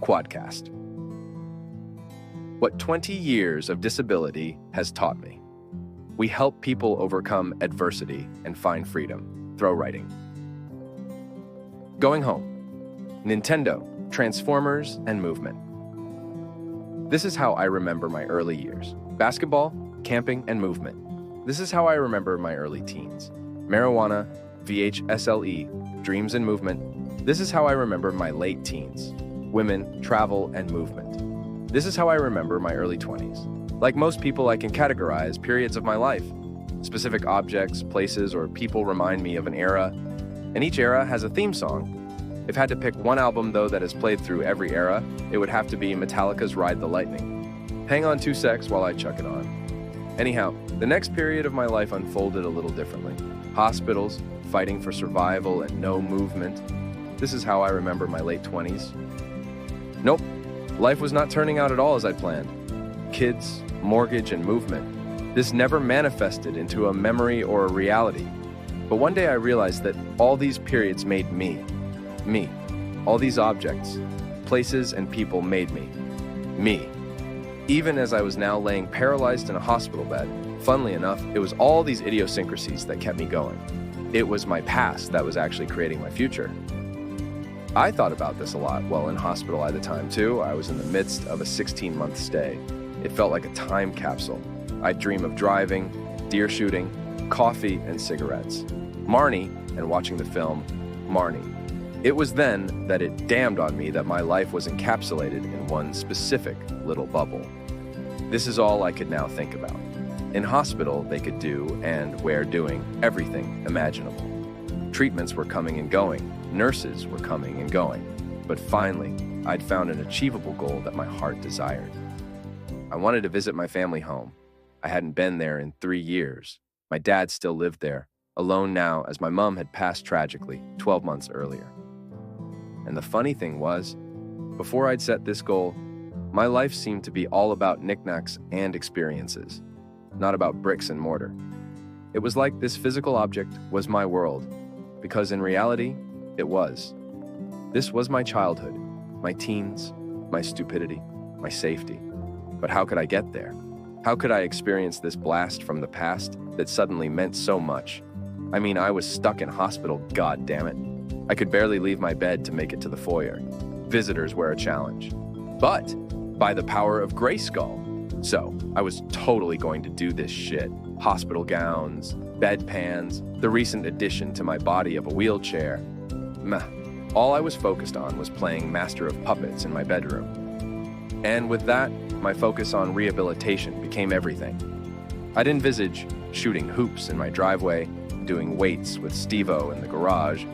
Quadcast. What 20 years of disability has taught me. We help people overcome adversity and find freedom. THROGH writing. Going home. Nintendo, Transformers, and movement. This is how I remember my early years. Basketball, camping, and movement. This is how I remember my early teens. Marijuana, VHSLE, dreams and movement. This is how I remember my late teens. Women, travel, and movement. This is how I remember my early 20s. Like most people, I can categorize periods of my life. Specific objects, places, or people remind me of an era, and each era has a theme song. If I had to pick one album, though, that has played through every era, it would have to be Metallica's Ride the Lightning. Hang on 2 secs while I chuck it on. Anyhow, the next period of my life unfolded a little differently. Hospitals, fighting for survival, and no movement. This is how I remember my late 20s. Nope, life was not turning out at all as I planned. Kids, mortgage, and movement. This never manifested into a memory or a reality. But one day I realized that all these periods made me. Me. All these objects, places, and people made me. Me. Even as I was now laying paralyzed in a hospital bed, funnily enough, it was all these idiosyncrasies that kept me going. It was my past that was actually creating my future. I thought about this a lot while in hospital at the time, too. I was in the midst of a 16-month stay. It felt like a time capsule. I'd dream of driving, deer shooting, coffee, and cigarettes. Marnie, and watching the film, Marnie. It was then that it dawned on me that my life was encapsulated in one specific little bubble. This is all I could now think about. In hospital, they could do and were doing everything imaginable. Treatments were coming and going. Nurses were coming and going. But finally, I'd found an achievable goal that my heart desired. I wanted to visit my family home. I hadn't been there in 3 years. My dad still lived there, alone now as my mom had passed tragically 12 months earlier. And the funny thing was, before I'd set this goal, my life seemed to be all about knickknacks and experiences, not about bricks and mortar. It was like this physical object was my world, because in reality, it was. This was my childhood, my teens, my stupidity, my safety. But how could I get there? How could I experience this blast from the past that suddenly meant so much? I mean, I was stuck in hospital, god damn it. I could barely leave my bed to make it to the foyer. Visitors were a challenge. But by the power of Grayskull. So I was totally going to do this shit. Hospital gowns, bedpans, the recent addition to my body of a wheelchair. Meh. All I was focused on was playing Master of Puppets in my bedroom. And with that, my focus on rehabilitation became everything. I'd envisage shooting hoops in my driveway, doing weights with Steve-O in the garage,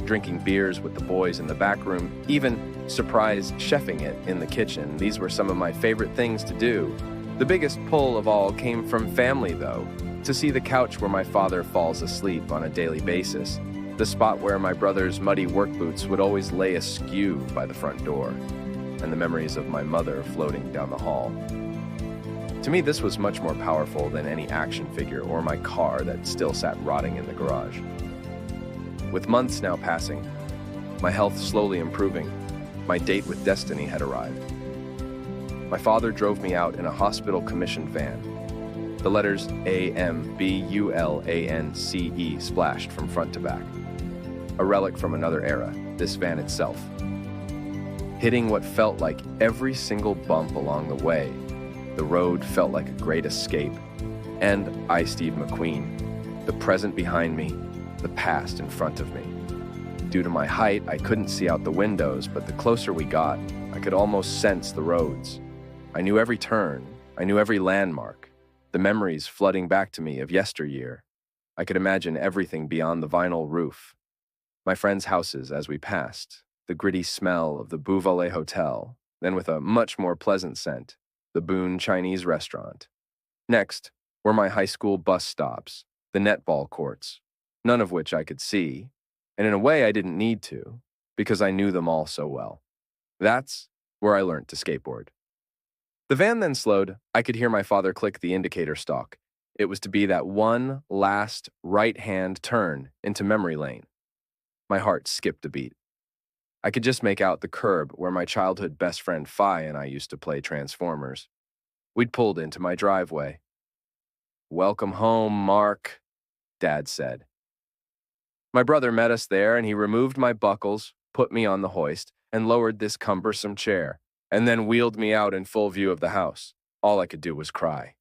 drinking beers with the boys in the back room, even surprise chefing it in the kitchen. These were some of my favorite things to do. The biggest pull of all came from family, though, to see the couch where my father falls asleep on a daily basis, the spot where my brother's muddy work boots would always lay askew by the front door, and the memories of my mother floating down the hall. To me, this was much more powerful than any action figure or my car that still sat rotting in the garage. With months now passing, my health slowly improving, my date with destiny had arrived. My father drove me out in a hospital-commissioned van. The letters AMBULANCE splashed from front to back. A relic from another era, this van itself. Hitting what felt like every single bump along the way, the road felt like a great escape. And I, Steve McQueen, the present behind me, the past in front of me. Due to my height, I couldn't see out the windows, but the closer we got, I could almost sense the roads. I knew every turn, I knew every landmark, the memories flooding back to me of yesteryear. I could imagine everything beyond the vinyl roof. My friends' houses as we passed, the gritty smell of the Bouvelet Hotel, then with a much more pleasant scent, the Boone Chinese restaurant. Next were my high school bus stops, the netball courts, none of which I could see, and in a way I didn't need to, because I knew them all so well. That's where I learned to skateboard. The van then slowed. I could hear my father click the indicator stalk. It was to be that one last right-hand turn into memory lane. My heart skipped a beat. I could just make out the curb where my childhood best friend Fi and I used to play Transformers. We'd pulled into my driveway. "Welcome home, Mark," Dad said. My brother met us there and he removed my buckles, put me on the hoist, and lowered this cumbersome chair, and then wheeled me out in full view of the house. All I could do was cry.